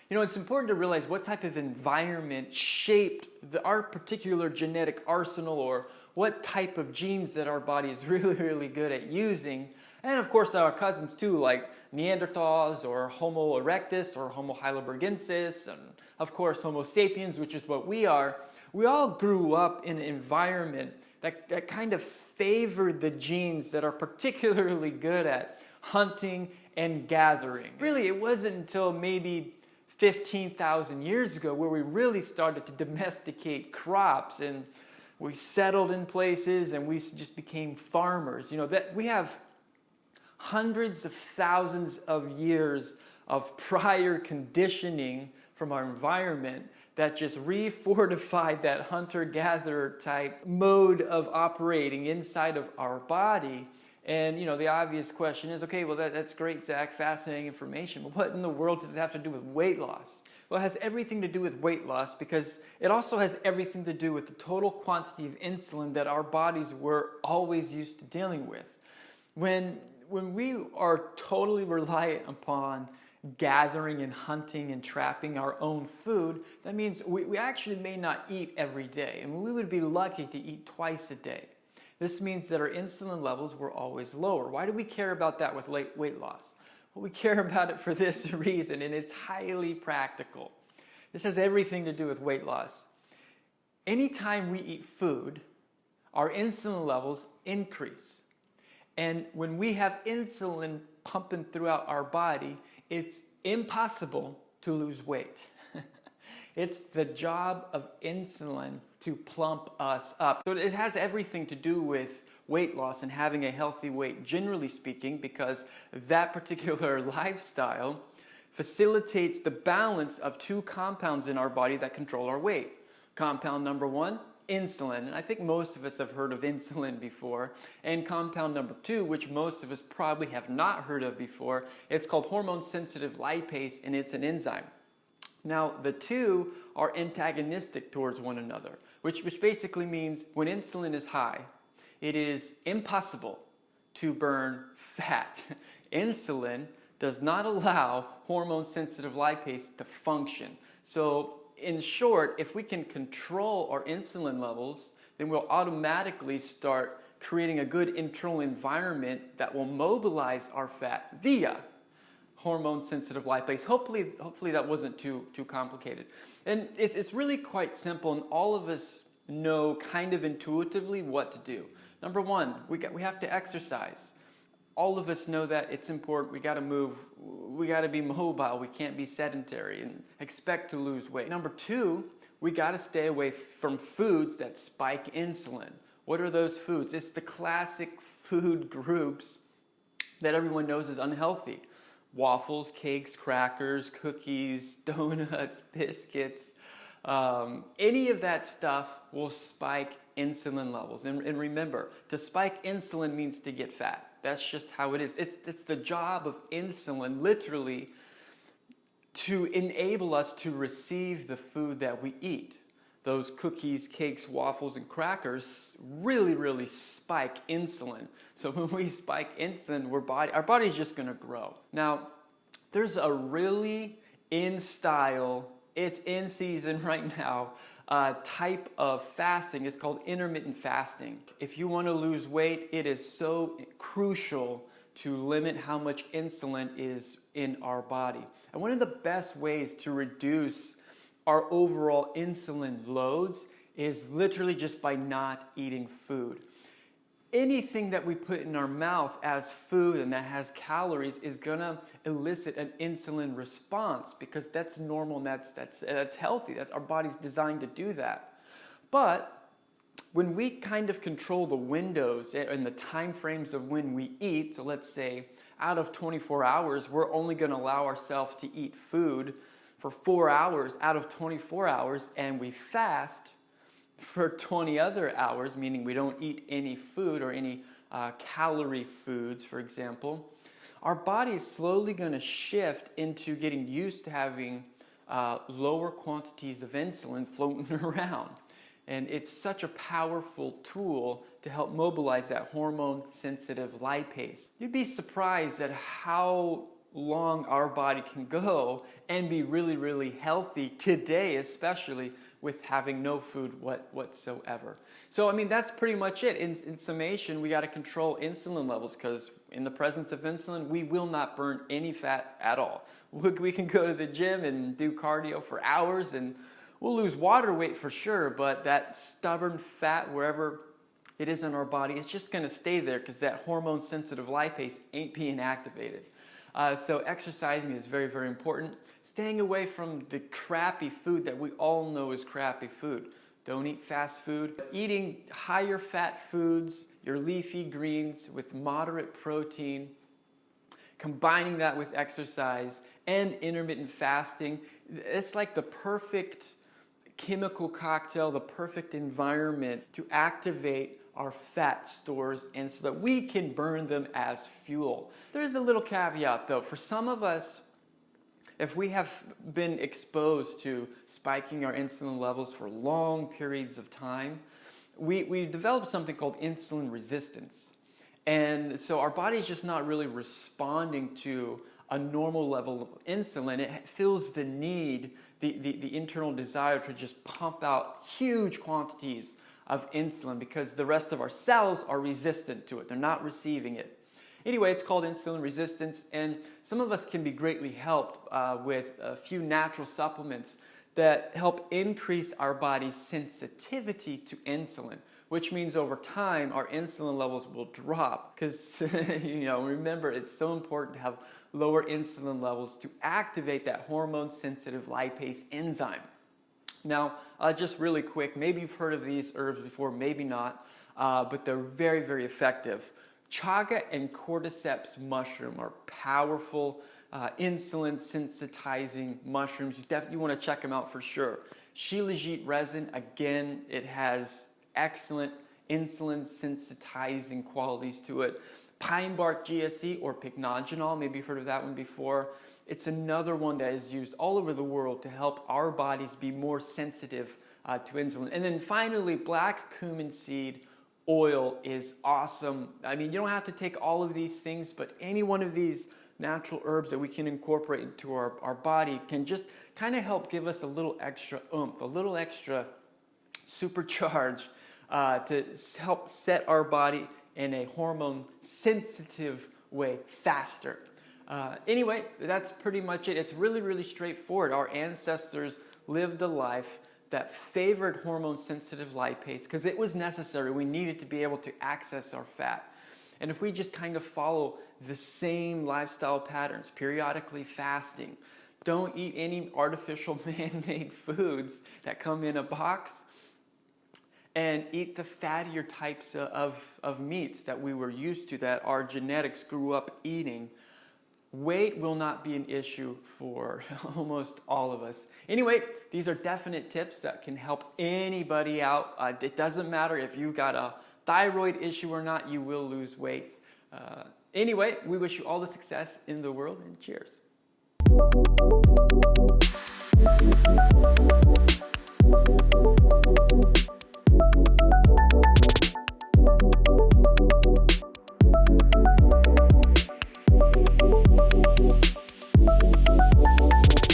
You know, it's important to realize what type of environment shaped our particular genetic arsenal, or what type of genes that our body is really good at using. And of course our cousins too, like Neanderthals or Homo erectus or Homo heidelbergensis, and of course Homo sapiens, which is what we are. We all grew up in an environment that kind of favored the genes that are particularly good at hunting and gathering. Really, it wasn't until maybe 15,000 years ago where we really started to domesticate crops, and we settled in places and we just became farmers. You know, that we have hundreds of thousands of years of prior conditioning from our environment that just refortified that hunter-gatherer type mode of operating inside of our body. And you know, the obvious question is, okay, well that's great, Zach, fascinating information, but what in the world does it have to do with weight loss? Well, it has everything to do with weight loss, because it also has everything to do with the total quantity of insulin that our bodies were always used to dealing with. When we are totally reliant upon gathering and hunting and trapping our own food, that means we actually may not eat every day. I mean, we would be lucky to eat twice a day. This means that our insulin levels were always lower. Why do we care about that with weight loss? Well, we care about it for this reason, and it's highly practical. This has everything to do with weight loss. Anytime we eat food, our insulin levels increase. And when we have insulin pumping throughout our body, it's impossible to lose weight. It's the job of insulin to plump us up. So it has everything to do with weight loss and having a healthy weight, generally speaking, because that particular lifestyle facilitates the balance of two compounds in our body that control our weight. Compound number one, insulin, and I think most of us have heard of insulin before, and compound number two, which most of us probably have not heard of before, it's called hormone-sensitive lipase, and it's an enzyme. Now, the two are antagonistic towards one another, which basically means when insulin is high, it is impossible to burn fat. Insulin does not allow hormone-sensitive lipase to function. So, in short, if we can control our insulin levels, then we'll automatically start creating a good internal environment that will mobilize our fat via hormone-sensitive lipase. Hopefully that wasn't too complicated. And it's really quite simple, and all of us know kind of intuitively what to do. Number one, we have to exercise. All of us know that it's important. We got to move. We got to be mobile. We can't be sedentary and expect to lose weight. Number two, we got to stay away from foods that spike insulin. What are those foods? It's the classic food groups that everyone knows is unhealthy. Waffles, cakes, crackers, cookies, donuts, biscuits. Any of that stuff will spike insulin levels. And remember, to spike insulin means to get fat. That's just how it is. It's the job of insulin, literally, to enable us to receive the food that we eat. Those cookies, cakes, waffles, and crackers really spike insulin. So when we spike insulin, our body's just going to grow. Now, there's a really in style, it's in season right now, type of fasting. It's called intermittent fasting. If you want to lose weight, it is so crucial to limit how much insulin is in our body. And one of the best ways to reduce our overall insulin loads is literally just by not eating food. Anything that we put in our mouth as food and that has calories is gonna elicit an insulin response, because that's normal and that's healthy. That's our body's designed to do that. But when we kind of control the windows and the time frames of when we eat, so let's say out of 24 hours, we're only gonna allow ourselves to eat food for 4 hours out of 24 hours, and we fast for 20 other hours, meaning we don't eat any food or any calorie foods, for example, our body is slowly going to shift into getting used to having lower quantities of insulin floating around. And it's such a powerful tool to help mobilize that hormone-sensitive lipase. You'd be surprised at how long our body can go and be really, really healthy today, especially with having no food whatsoever. So, I mean, that's pretty much it. In summation, we got to control insulin levels, because in the presence of insulin, we will not burn any fat at all. We can go to the gym and do cardio for hours and we'll lose water weight for sure, but that stubborn fat, wherever it is in our body, it's just going to stay there because that hormone-sensitive lipase ain't being activated. So exercising is very, very important. Staying away from the crappy food that we all know is crappy food. Don't eat fast food. Eating higher fat foods, your leafy greens with moderate protein, combining that with exercise and intermittent fasting, it's like the perfect chemical cocktail, the perfect environment to activate our fat stores and so that we can burn them as fuel. There's a little caveat though. For some of us, if we have been exposed to spiking our insulin levels for long periods of time, we develop something called insulin resistance. And so our body is just not really responding to a normal level of insulin. It feels the need, the internal desire to just pump out huge quantities of insulin because the rest of our cells are resistant to it. They're not receiving it. Anyway, it's called insulin resistance, and some of us can be greatly helped with a few natural supplements that help increase our body's sensitivity to insulin, which means over time our insulin levels will drop because remember, it's so important to have lower insulin levels to activate that hormone-sensitive lipase enzyme. Now, just really quick, maybe you've heard of these herbs before, maybe not, but they're very, very effective. Chaga and cordyceps mushroom are powerful insulin sensitizing mushrooms. You definitely want to check them out for sure. Shilajit Resin, again, it has excellent insulin sensitizing qualities to it. Pine bark GSE or pycnogenol, maybe you've heard of that one before. It's another one that is used all over the world to help our bodies be more sensitive to insulin. And then finally, black cumin seed oil is awesome. I mean, you don't have to take all of these things, but any one of these natural herbs that we can incorporate into our body can just kind of help give us a little extra oomph, a little extra supercharge to help set our body in a hormone-sensitive way faster. Anyway, that's pretty much it. It's really, really straightforward. Our ancestors lived a life that favored hormone-sensitive lipase because it was necessary. We needed to be able to access our fat. And if we just kind of follow the same lifestyle patterns, periodically fasting, don't eat any artificial man-made foods that come in a box, and eat the fattier types of meats that we were used to, that our genetics grew up eating, weight will not be an issue for almost all of us. Anyway, these are definite tips that can help anybody out. It doesn't matter if you've got a thyroid issue or not, you will lose weight. Anyway, we wish you all the success in the world, and cheers.